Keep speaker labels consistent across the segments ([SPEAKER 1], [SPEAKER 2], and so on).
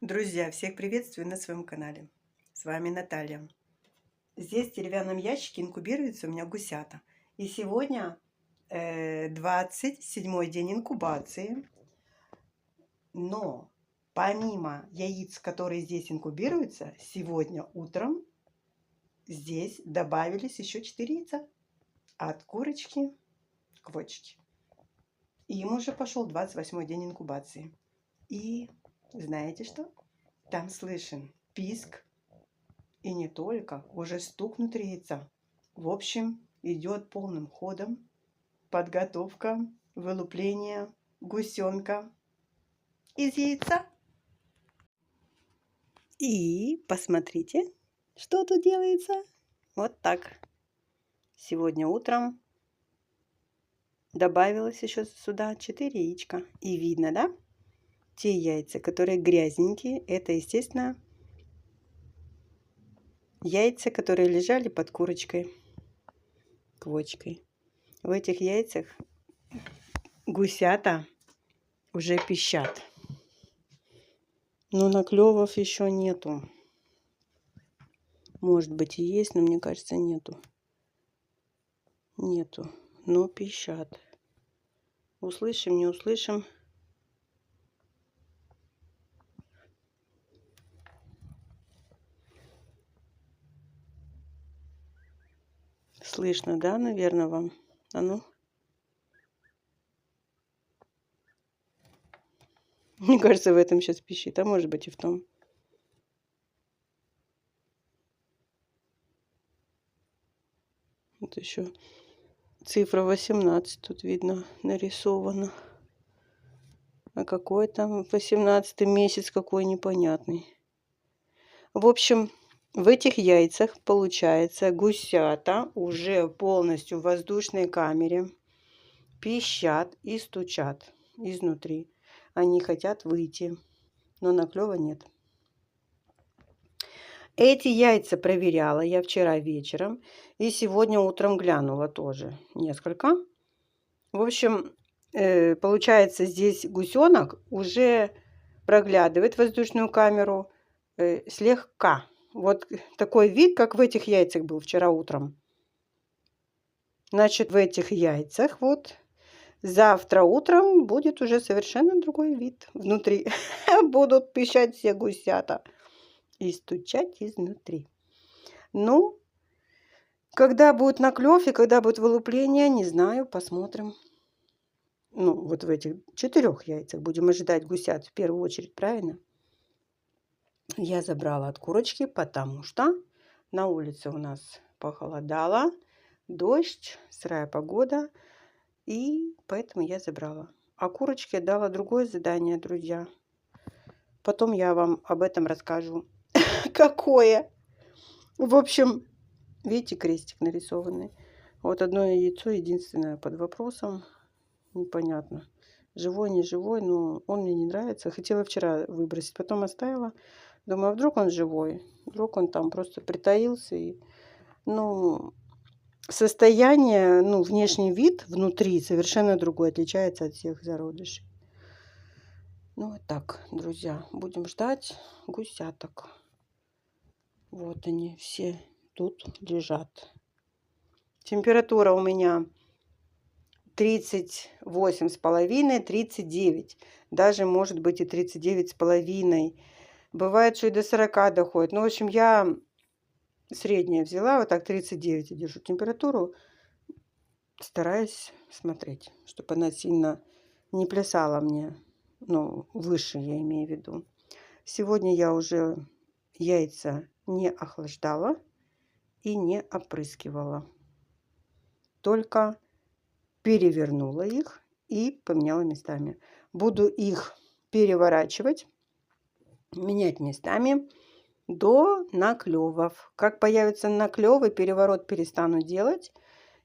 [SPEAKER 1] Друзья, всех приветствую на своем канале. С вами Наталья. Здесь в деревянном ящике инкубируются у меня гусята. И сегодня 27-й день инкубации. Но помимо яиц, которые здесь инкубируются, сегодня утром здесь добавились еще 4 яйца. От курочки к квочке. И им уже пошел 28-й день инкубации. И знаете что? Там слышен писк. И не только, уже стук внутри яйца. В общем, идет полным ходом подготовка вылупления гусенка из яйца. И посмотрите, что тут делается. Вот так. Сегодня утром добавилось еще сюда 4 яичка. И видно, да? Те яйца, которые грязненькие, это, естественно, яйца, которые лежали под курочкой, квочкой. В этих яйцах гусята уже пищат. Но наклевов еще нету. Может быть и есть, но мне кажется нету. Нету, но пищат. Услышим, не услышим. Слышно, да, наверное, вам? А ну. Мне кажется, в этом сейчас пищит, а может быть и в том. Вот еще цифра 18 тут видно нарисована. А какой там 18-й месяц, какой непонятный. В общем, в этих яйцах, получается, гусята уже полностью в воздушной камере пищат и стучат изнутри. Они хотят выйти, но наклева нет. Эти яйца проверяла я вчера вечером и сегодня утром глянула тоже несколько. В общем, получается, здесь гусенок уже проглядывает воздушную камеру слегка. Вот такой вид, как в этих яйцах был вчера утром. Значит, в этих яйцах вот завтра утром будет уже совершенно другой вид внутри. Будут пищать все гусята и стучать изнутри. Ну, когда будет наклев и когда будет вылупление, не знаю, посмотрим. Ну, вот в этих 4 яйцах будем ожидать гусят в первую очередь, правильно? Я забрала от курочки, потому что на улице у нас похолодало, дождь, сырая погода, и поэтому я забрала. А курочке дала другое задание, друзья. Потом я вам об этом расскажу. Какое? В общем, видите, крестик нарисованный. Вот одно яйцо единственное под вопросом. Непонятно. Живой, не живой, но он мне не нравится. Хотела вчера выбросить, потом оставила. Думаю, а вдруг он живой? Вдруг он там просто притаился. И, ну, состояние, ну, внешний вид внутри совершенно другой, отличается от всех зародышей. Ну, вот так, друзья, будем ждать гусяток. Вот они все тут лежат. Температура у меня 38,5, 39. Даже может быть и 39,5. Бывает, что и до 40 доходит. Ну, в общем, я среднее взяла, вот так 39 держу температуру. Стараюсь смотреть, чтобы она сильно не плясала мне. Ну, выше я имею в виду. Сегодня я уже яйца не охлаждала и не опрыскивала. Только перевернула их и поменяла местами. Буду их переворачивать, менять местами до наклевов. Как появятся наклевы, переворот перестану делать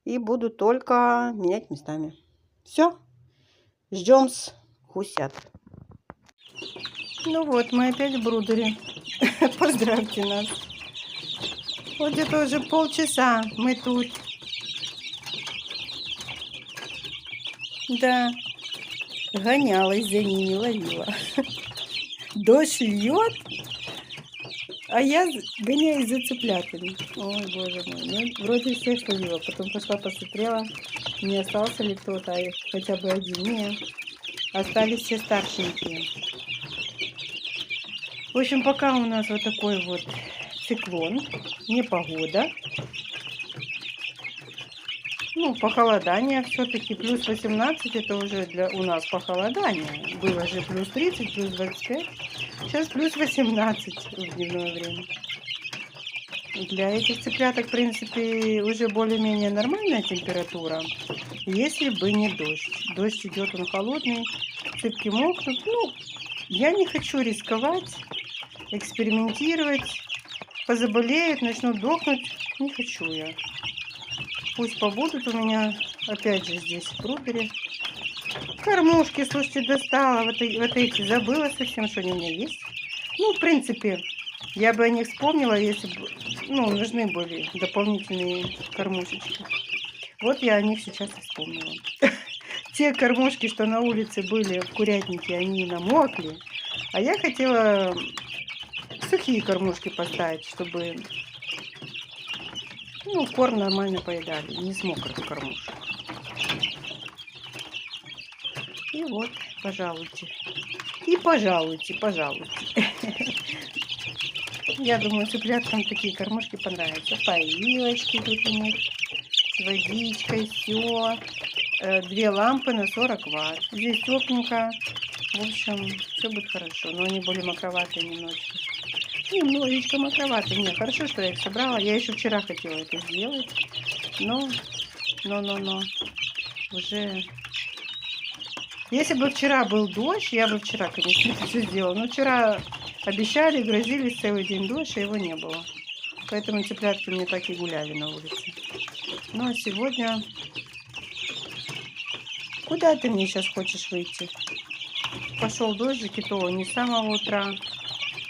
[SPEAKER 1] и буду только менять местами. Все, ждем с гусят. Ну вот, мы опять в брудере. Поздравьте нас. Вот где-то уже полчаса мы тут. Да, гонялась за ними, ловила. Дождь льет, а я гоняюсь за цыплятами. Ой, боже мой. Ну, вроде всех словила. Потом пошла посмотрела, не остался ли кто-то, а хотя бы один. Не, остались все старшенькие. В общем, пока у нас вот такой вот циклон, непогода. Ну, похолодание все-таки, плюс 18, это уже у нас похолодание. Было же плюс 30, плюс 25, сейчас плюс 18 в дневное время. Для этих цыпляток, в принципе, уже более-менее нормальная температура, если бы не дождь. Дождь идет, он холодный, цыпки мокнут. Ну, я не хочу рисковать, экспериментировать, позаболеют, начнут дохнуть. Не хочу я. Пусть побудут у меня, опять же, здесь в Брубере. Кормушки, слушайте, достала. Вот эти, забыла совсем, что они у меня есть. Ну, в принципе, я бы о них вспомнила, если бы, ну, нужны были дополнительные кормушечки. Вот я о них сейчас и вспомнила. Те кормушки, что на улице были в курятнике, они намокли. А я хотела сухие кормушки поставить, чтобы, ну, корм нормально поедали, не с мокрых кормушек. И вот, пожалуйте. И пожалуйте, пожалуйте. Я думаю, цыпляткам такие кормушки понравятся. Поилочки тут у них с водичкой, все. 2 лампы на 40 ватт. Здесь тепленько. В общем, все будет хорошо. Но они более мокроватые немножечко. Немножечко мокроватые. Нет, хорошо, что я их собрала. Я еще вчера хотела это сделать. Но. Уже... Если бы вчера был дождь, я бы вчера, конечно, это все сделала. Но вчера обещали, грозились целый день дождь, а его не было. Поэтому цыплятки мне так и гуляли на улице. Ну а сегодня... Куда ты мне сейчас хочешь выйти? Пошел дождик, и то не с самого утра.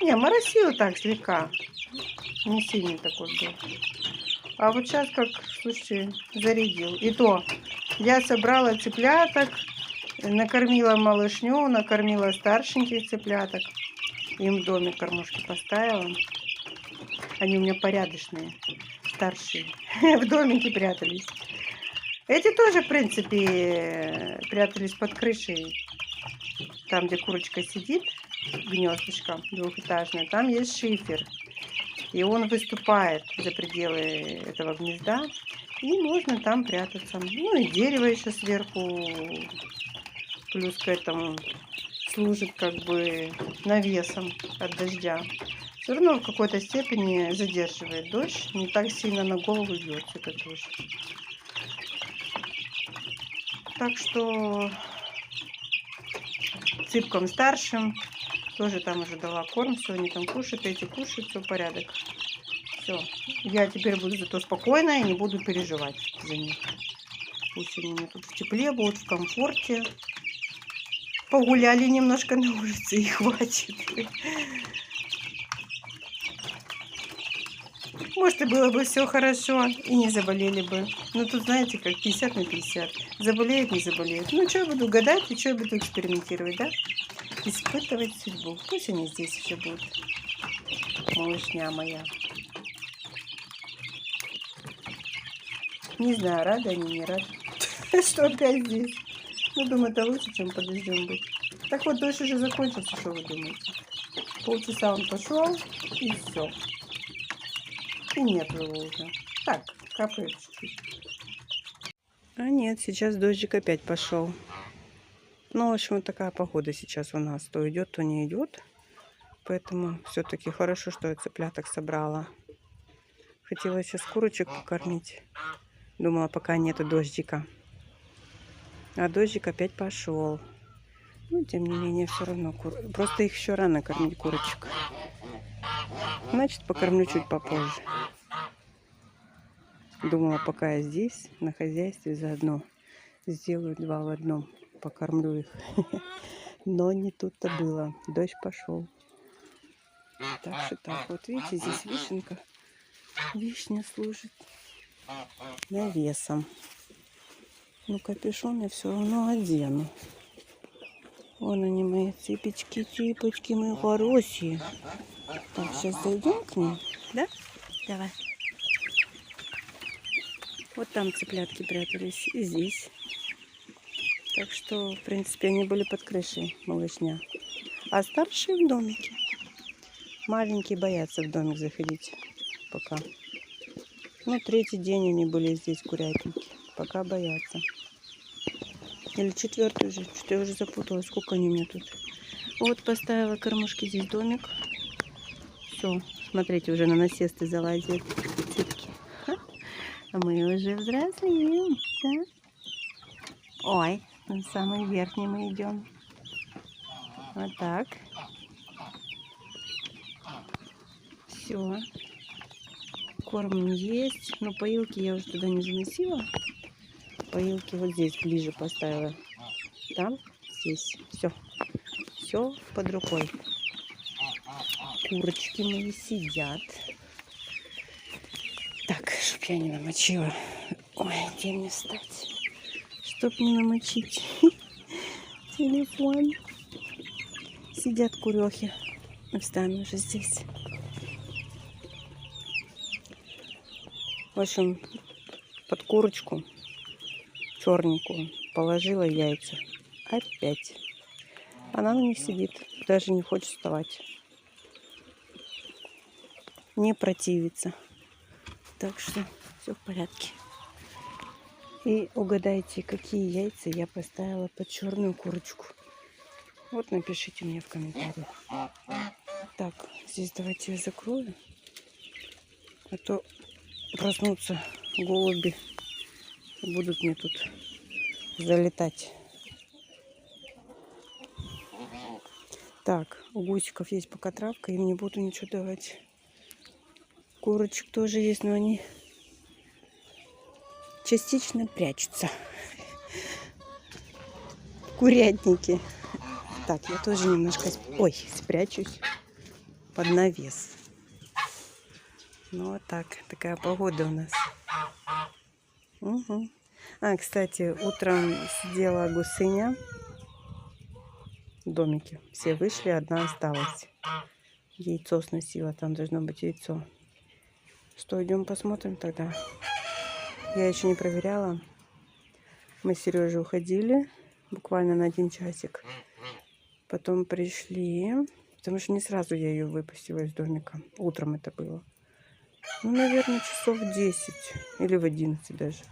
[SPEAKER 1] Не, моросил так слегка. Не сильный такой был. А вот сейчас, как, слушайте, зарядил. И то я собрала цыпляток, накормила малышню, накормила старшеньких цыпляток. Им в доме кормушки поставила. Они у меня порядочные, старшие. В домике прятались. Эти тоже, в принципе, прятались под крышей. Там, где курочка сидит, гнездышко двухэтажное, там есть шифер. И он выступает за пределы этого гнезда. И можно там прятаться. Ну и дерево еще сверху, плюс к этому, служит как бы навесом от дождя. Все равно в какой-то степени задерживает дождь. Не так сильно на голову льет этот дождь. Так что цыпкам старшим тоже там уже дала корм. Все, они там кушают, эти кушают, все порядок. Все. Я теперь буду зато спокойна и не буду переживать за них. Пусть они мне тут в тепле будут, в комфорте. Погуляли немножко на улице и хватит. Может, и было бы все хорошо, и не заболели бы. Но тут, знаете, как 50 на 50. Заболеют, не заболеют. Ну, что я буду гадать, и что я буду экспериментировать, да? Испытывать судьбу. Пусть они здесь еще будут. Малышня моя. Не знаю, рады они, не рады. Что опять здесь? Ну, думаю, это лучше, чем под дождем быть. Так вот, дождь уже закончился, что вы думаете? Полчаса он пошел, и все. И нет его уже. Так, капает чуть-чуть. А нет, сейчас дождик опять пошел. Ну, в общем, вот такая погода сейчас у нас. То идет, то не идет. Поэтому все-таки хорошо, что я цыпляток собрала. Хотела сейчас курочек покормить. Думала, пока нету дождика. А дождик опять пошел. Ну, тем не менее, все равно. Просто их еще рано кормить, курочек. Значит, покормлю чуть попозже. Думала, пока я здесь, на хозяйстве, заодно сделаю 2 в 1. Покормлю их. Но не тут-то было. Дождь пошел. Так что так. Вот видите, здесь вишенка. Вишня служит навесом. Ну, капюшон я все равно одену. Вон они, мои цыпочки, цыпочки, мои хорошие. Так, сейчас зайдем к ним, да? Давай. Вот там цыплятки прятались, и здесь. Так что, в принципе, они были под крышей, малышня. А старшие в домике. Маленькие боятся в домик заходить пока. Ну, третий день они были здесь, курятники. Пока боятся. Или четвертый уже. Что-то я уже запуталась, сколько они у меня тут. Вот поставила кормушки, здесь домик. Все, смотрите, уже на насесты залазят цыпки. А мы уже взрослеем, да? Ой, на самый верхний мы идем. Вот так. Все. Корм есть. Но поилки я уже туда не заносила. Поилки вот здесь ближе поставила. Там, здесь. Все. Все под рукой. Курочки мои сидят. Так, чтоб я не намочила. Ой, где мне встать? Чтоб не намочить телефон. Сидят курехи. Встану уже здесь. В общем, под курочку черненькую положила яйца. Опять. Она на них сидит. Даже не хочет вставать. Не противится. Так что все в порядке. И угадайте, какие яйца я поставила под черную курочку. Вот напишите мне в комментариях. Так, здесь давайте я закрою. А то проснутся голуби и будут мне тут залетать. Так, у гусиков есть пока травка, им не буду ничего давать. Курочек тоже есть, но они частично прячутся в курятнике. Так, я тоже немножко спрячусь под навес. Ну вот так, такая погода у нас. Угу. А, кстати, утром сидела гусыня в домике. Все вышли, одна осталась. Яйцо сносила, там должно быть яйцо. Что, идем посмотрим тогда? Я еще не проверяла. Мы с Сережей уходили буквально на 1 часик. Потом пришли, потому что не сразу я ее выпустила из домика. Утром это было. Ну, наверное, часов в 10 или в 11 даже.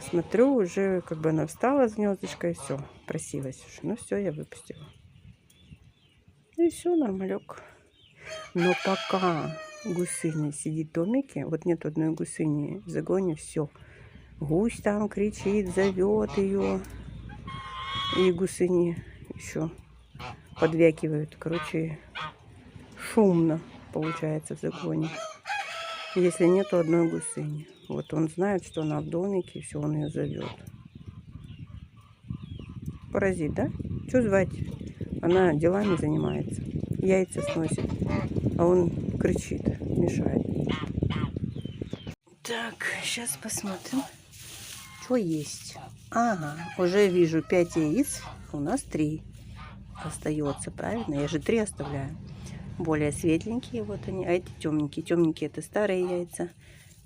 [SPEAKER 1] Смотрю, уже как бы она встала с гнездышка и все, просилась уже. Ну все, я выпустила. И все, нормалек. Но пока гусыня сидит в домике, вот нет одной гусыни в загоне, все. Гусь там кричит, зовет ее. И гусыни еще подвякивают. Короче, шумно получается в загоне. Если нету одной гусыни. Вот он знает, что она в домике, и все, он ее зовет. Паразит, да? Что звать? Она делами занимается. Яйца сносит. А он кричит, мешает. Так, сейчас посмотрим, что есть. Ага, уже вижу 5 яиц. У нас 3 остается, правильно? Я же 3 оставляю. Более светленькие, вот они. А эти темненькие. Темненькие — это старые яйца.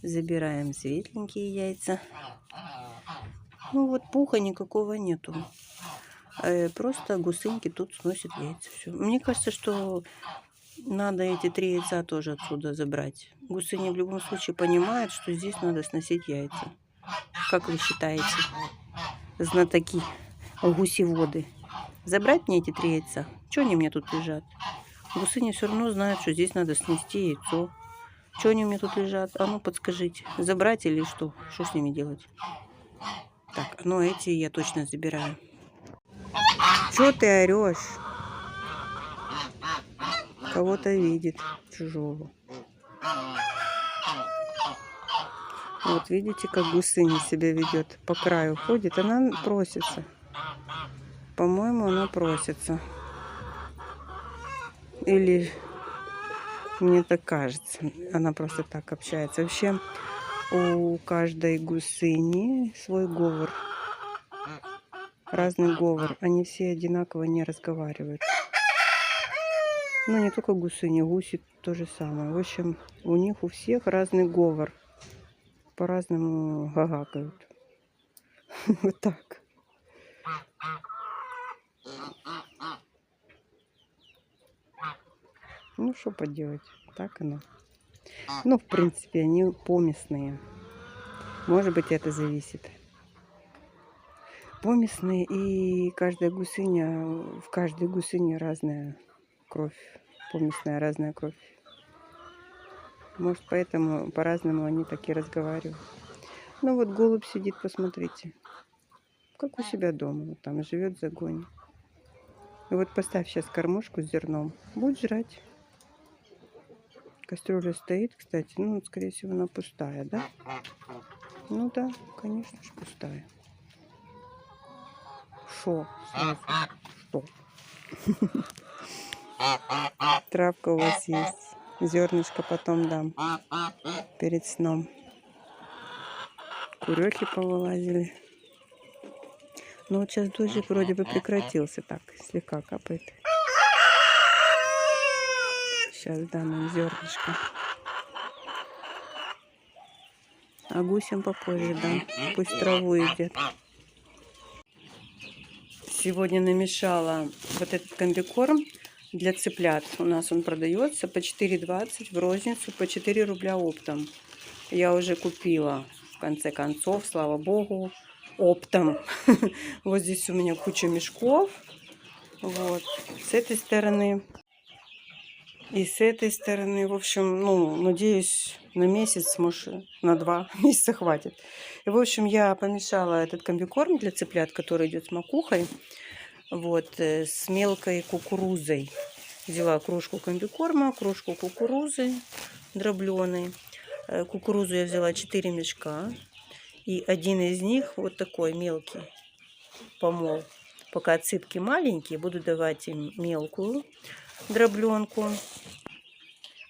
[SPEAKER 1] Забираем светленькие яйца. Ну вот пуха никакого нету. Просто гусыньки тут сносят яйца. Все. Мне кажется, что надо эти 3 яйца тоже отсюда забрать. Гусыня в любом случае понимает, что здесь надо сносить яйца. Как вы считаете, знатоки, гусеводы? Забрать мне эти 3 яйца? Чего они мне тут лежат? Гусыня все равно знает, что здесь надо снести яйцо. Что они у меня тут лежат? А ну подскажите, забрать или что? Что с ними делать? Так, ну эти я точно забираю. Что ты орешь? Кого-то видит чужого. Вот видите, как гусыня себя ведет. По краю ходит, она просится. По-моему, она просится. Или мне так кажется, она просто так общается. Вообще у каждой гусыни свой говор. разный говор. Они все одинаково не разговаривают. Ну, не только гусыни, гуси то же самое. В общем, у них у всех разный говор. По-разному гагакают. Вот так. Ну, что поделать, так оно. Ну, в принципе, они поместные. Может быть, это зависит. Поместные, и каждая гусыня, в каждой гусыне разная кровь. Поместная разная кровь. Может, поэтому по-разному они так и разговаривают. Ну, вот голубь сидит, посмотрите. Как у себя дома. Вот там живет в загоне. И вот поставь сейчас кормушку с зерном. Будет жрать. Кастрюля стоит, кстати. Ну, скорее всего, она пустая, да? Ну да, конечно же, пустая. Шо? Сразу. Что? Травка у вас есть. Зернышко потом дам. Перед сном. Курехи повылазили. Ну вот сейчас дождик вроде бы прекратился. Так, слегка капает. Сейчас дам им зернышко. А гусям попозже дам. Пусть траву едят. Сегодня намешала вот этот комбикорм для цыплят. У нас он продается по 4,20 в розницу, по 4 рубля оптом. Я уже купила, в конце концов, слава богу, оптом. Вот здесь у меня куча мешков. Вот. С этой стороны. И с этой стороны. В общем, ну, надеюсь, на месяц, может, на 2 месяца хватит. И, в общем, я помешала этот комбикорм для цыплят, который идет с макухой. Вот, с мелкой кукурузой. Взяла кружку комбикорма, кружку кукурузы дробленой. Кукурузу я взяла 4 мешка. И один из них вот такой мелкий помол. Пока цыпки маленькие, буду давать им мелкую дробленку.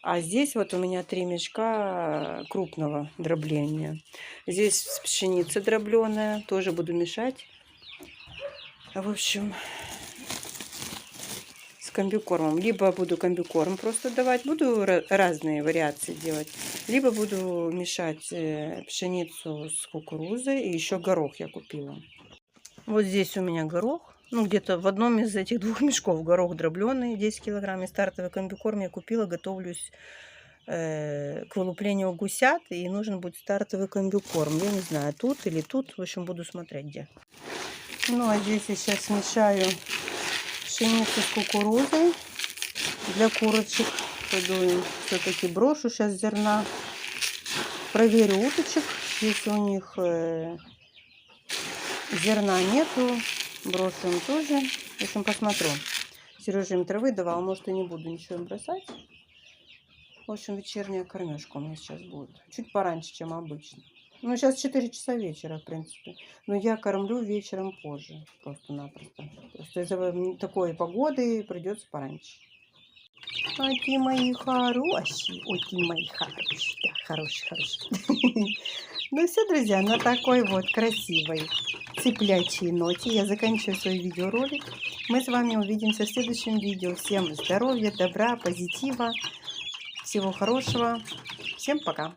[SPEAKER 1] А здесь вот у меня 3 мешка крупного дробления. Здесь пшеница дробленая, тоже буду мешать. В общем, с комбикормом. Либо буду комбикорм просто давать, буду разные вариации делать. Либо буду мешать пшеницу с кукурузой. И еще горох я купила. Вот здесь у меня горох. Ну, где-то в одном из этих 2 мешков горох дробленый, 10 килограмм. И стартовый комбикорм я купила, готовлюсь к вылуплению гусят. И нужен будет стартовый комбикорм. Я не знаю, тут или тут. В общем, буду смотреть, где. Ну, а здесь я сейчас смешаю пшеницу с кукурузой для курочек. Пойду все-таки брошу сейчас зерна. Проверю уточек. Если у них зерна нету, брошу им тоже. В общем, посмотрю. Сережа им травы давал, может, и не буду ничего им бросать. В общем, вечерняя кормежка у меня сейчас будет. Чуть пораньше, чем обычно. Ну, сейчас 4 часа вечера, в принципе. Но я кормлю вечером позже. Просто-напросто. Просто из-за такой погоды придется пораньше. Оки мои хорошие. Оки мои хорошие. Да, хорошие. Ну все, друзья, на такой вот красивой цыплячьей ноте я заканчиваю свой видеоролик. Мы с вами увидимся в следующем видео. Всем здоровья, добра, позитива, всего хорошего. Всем пока.